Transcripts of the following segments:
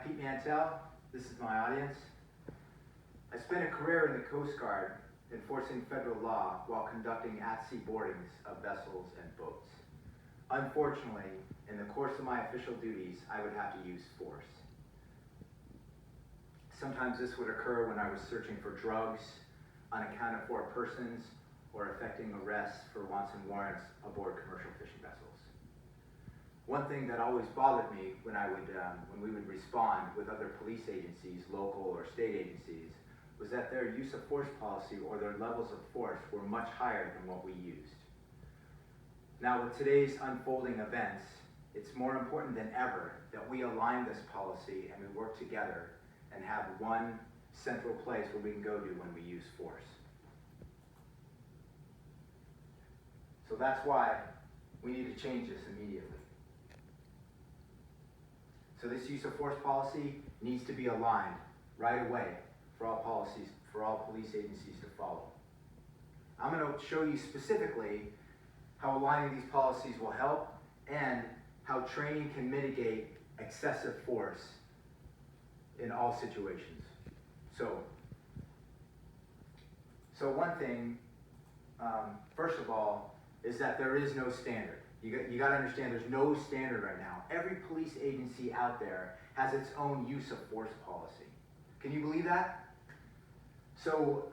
Pete Mantell. This is my audience. I spent a career in the Coast Guard enforcing federal law while conducting at-sea boardings of vessels and boats. Unfortunately, in the course of my official duties, I would have to use force. Sometimes this would occur when I was searching for drugs, unaccounted for persons, or effecting arrests for wants and warrants aboard commercial fishing vessels. One thing that always bothered me when we would respond with other police agencies, local or state agencies, was that their use of force policy or their levels of force were much higher than what we used. Now, with today's unfolding events, it's more important than ever that we align this policy and we work together and have one central place where we can go to when we use force. So that's why we need to change this immediately. So this use of force policy needs to be aligned right away for all police agencies to follow. I'm going to show you specifically how aligning these policies will help and how training can mitigate excessive force in all situations. So one thing, first of all, is that there is no standard. You got to understand there's no standard right now. Every police agency out there has its own use of force policy. Can you believe that? So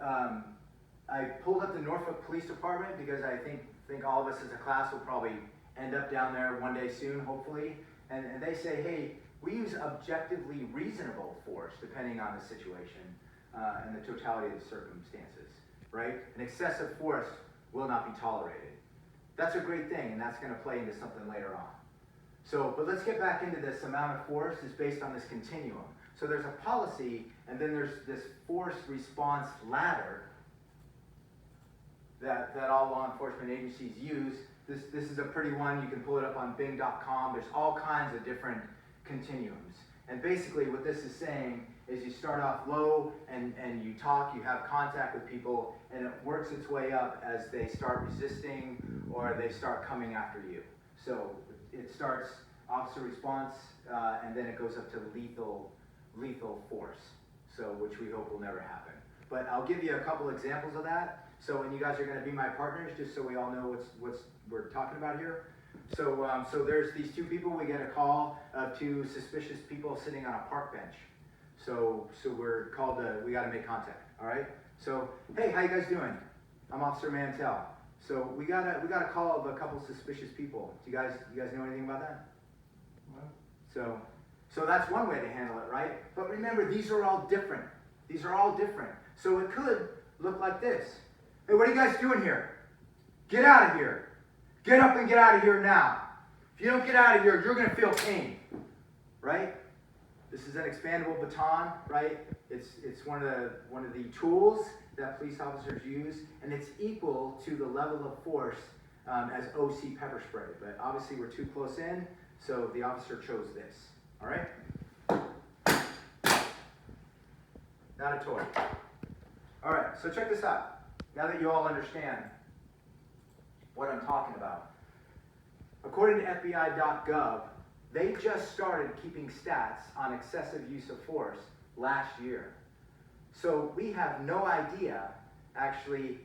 I pulled up the Norfolk Police Department because I think all of us as a class will probably end up down there one day soon, hopefully. And they say, hey, we use objectively reasonable force depending on the situation and the totality of the circumstances, right? An excessive force will not be tolerated. That's a great thing, and that's going to play into something later on. So, but let's get back into this. Amount of force is based on this continuum. So there's a policy, and then there's this force response ladder that all law enforcement agencies use. This is a pretty one. You can pull it up on bing.com. There's all kinds of different continuums. And basically what this is saying is you start off low and you talk, you have contact with people, and it works its way up as they start resisting or they start coming after you. So it starts officer response and then it goes up to lethal force, so which we hope will never happen. But I'll give you a couple examples of that. So, and you guys are going to be my partners just so we all know what's we're talking about here. So there's these two people. We get a call of two suspicious people sitting on a park bench. So we're called we got to make contact. All right. So hey, how you guys doing? I'm Officer Mantell. So we got a call of a couple suspicious people. Do you guys know anything about that? What? So that's one way to handle it, right? But remember, these are all different. These are all different. So it could look like this. Hey, what are you guys doing here? Get out of here. Get up and get out of here now. If you don't get out of here, you're going to feel pain, right? This is an expandable baton, right? It's one of the tools that police officers use, and it's equal to the level of force as OC pepper spray. But obviously we're too close in, so the officer chose this. All right? Not a toy. All right, so check this out. Now that you all understand what I'm talking about. According to FBI.gov, they just started keeping stats on excessive use of force last year. So we have no idea, actually,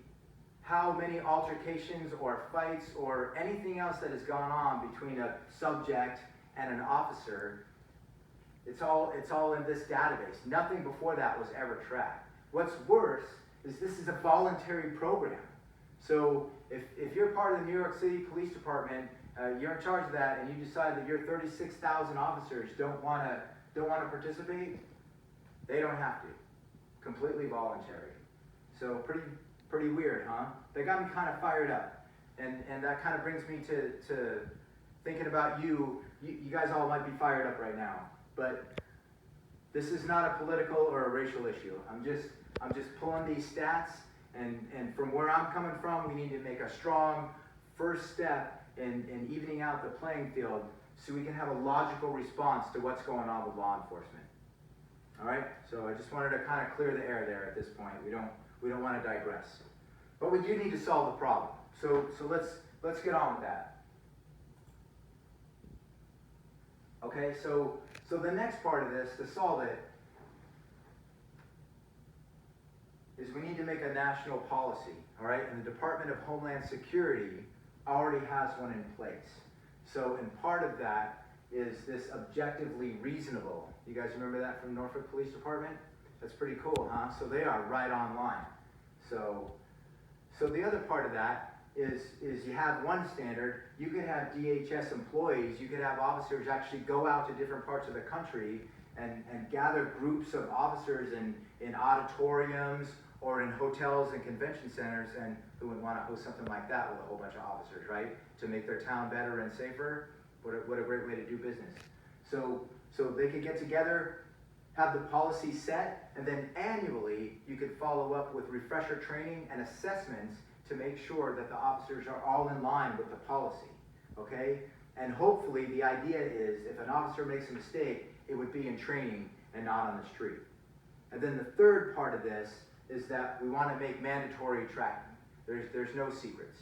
how many altercations or fights or anything else that has gone on between a subject and an officer. It's all in this database. Nothing before that was ever tracked. What's worse is this is a voluntary program. So if you're part of the New York City Police Department, you're in charge of that, and you decide that your 36,000 officers don't want to participate, they don't have to. Completely voluntary. So pretty weird, huh? That got me kind of fired up, and that kind of brings me to thinking about you. You guys all might be fired up right now, but this is not a political or a racial issue. I'm just pulling these stats, and from where I'm coming from, we need to make a strong first step in evening out the playing field so we can have a logical response to what's going on with law enforcement. All right? So I just wanted to kind of clear the air there at this point. We don't want to digress. But we do need to solve the problem. So let's get on with that. Okay, so the next part of this, to solve it, is we need to make a national policy, all right? And the Department of Homeland Security already has one in place. So, and part of that is this objectively reasonable. You guys remember that from Norfolk Police Department? That's pretty cool, huh? So they are right on line. So the other part of that is you have one standard. You could have DHS employees, you could have officers actually go out to different parts of the country and gather groups of officers in auditoriums or in hotels and convention centers, and who would want to host something like that with a whole bunch of officers, right? To make their town better and safer. What a great way to do business. So they could get together, have the policy set, and then annually you could follow up with refresher training and assessments to make sure that the officers are all in line with the policy, okay? And hopefully the idea is if an officer makes a mistake, it would be in training and not on the street. And then the third part of this is that we want to make mandatory tracking. There's no secrets.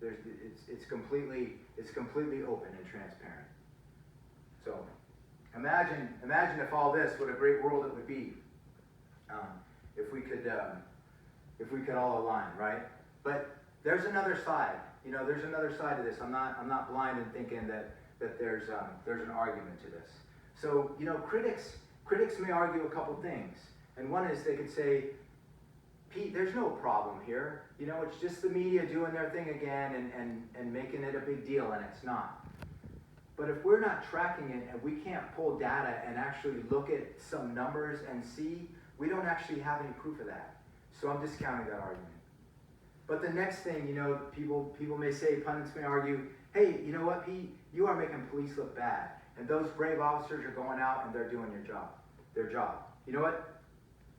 It's completely open and transparent. So imagine if all this, what a great world it would be if we could all align, right? But there's another side. There's another side to this. I'm not blind in thinking that there's an argument to this. So critics may argue a couple things, and one is they could say, Pete, there's no problem here. It's just the media doing their thing again and making it a big deal, and it's not. But if we're not tracking it and we can't pull data and actually look at some numbers and see, we don't actually have any proof of that. So I'm discounting that argument. But the next thing, people may say, pundits may argue, hey, you know what, Pete? You are making police look bad. And those brave officers are going out and they're doing their job. You know what?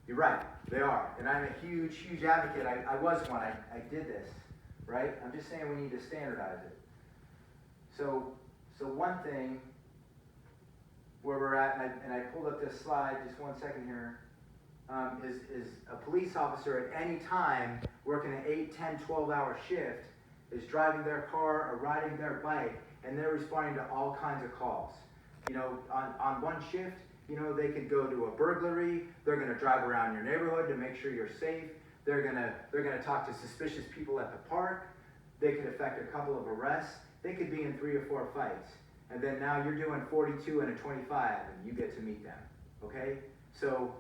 You're right, they are. And I'm a huge, huge advocate. I was one, I did this, right? I'm just saying we need to standardize it. So one thing where we're at, and I pulled up this slide, just 1 second here, is a police officer at any time working an 8, 10, 12-hour shift is driving their car or riding their bike, and they're responding to all kinds of calls. On one shift, they could go to a burglary. They're going to drive around your neighborhood to make sure you're safe. They're going to talk to suspicious people at the park. They could effect a couple of arrests. They could be in 3 or 4 fights. And then now you're doing 42 and a 25, and you get to meet them. Okay? So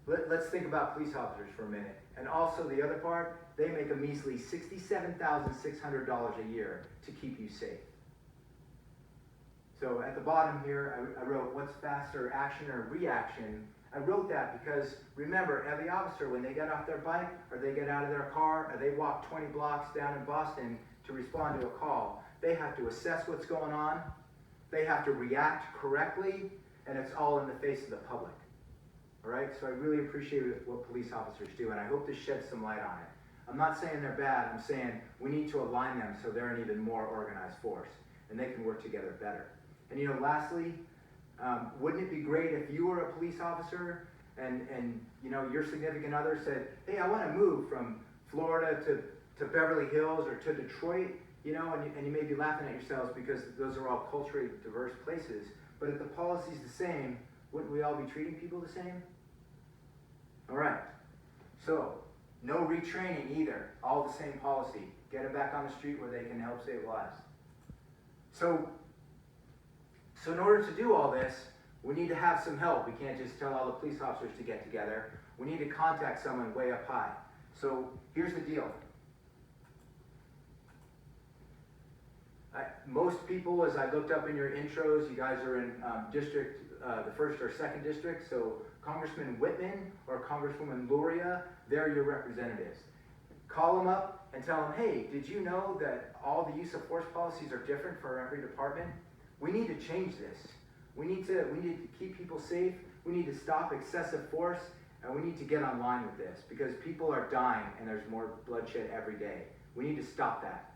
let's think about police officers for a minute. And also the other part, they make a measly $67,600 a year to keep you safe. So at the bottom here, I wrote, what's faster, action or reaction? I wrote that because, remember, every officer, when they get off their bike, or they get out of their car, or they walk 20 blocks down in Boston to respond to a call, they have to assess what's going on, they have to react correctly, and it's all in the face of the public. All right, so I really appreciate what police officers do, and I hope this sheds some light on it. I'm not saying they're bad, I'm saying we need to align them so they're an even more organized force, and they can work together better. And lastly, wouldn't it be great if you were a police officer and your significant other said, hey, I want to move from Florida to Beverly Hills or to Detroit, and you may be laughing at yourselves because those are all culturally diverse places, but if the policy's the same, wouldn't we all be treating people the same? All right, so no retraining either, all the same policy. Get them back on the street where they can help save lives. So in order to do all this, we need to have some help. We can't just tell all the police officers to get together. We need to contact someone way up high. So here's the deal. Most people, as I looked up in your intros, you guys are in the 1st or 2nd district, so Congressman Whitman or Congresswoman Luria, they're your representatives. Call them up and tell them, hey, did you know that all the use of force policies are different for every department? We need to change this. We need to keep people safe. We need to stop excessive force, and we need to get online with this because people are dying and there's more bloodshed every day. We need to stop that.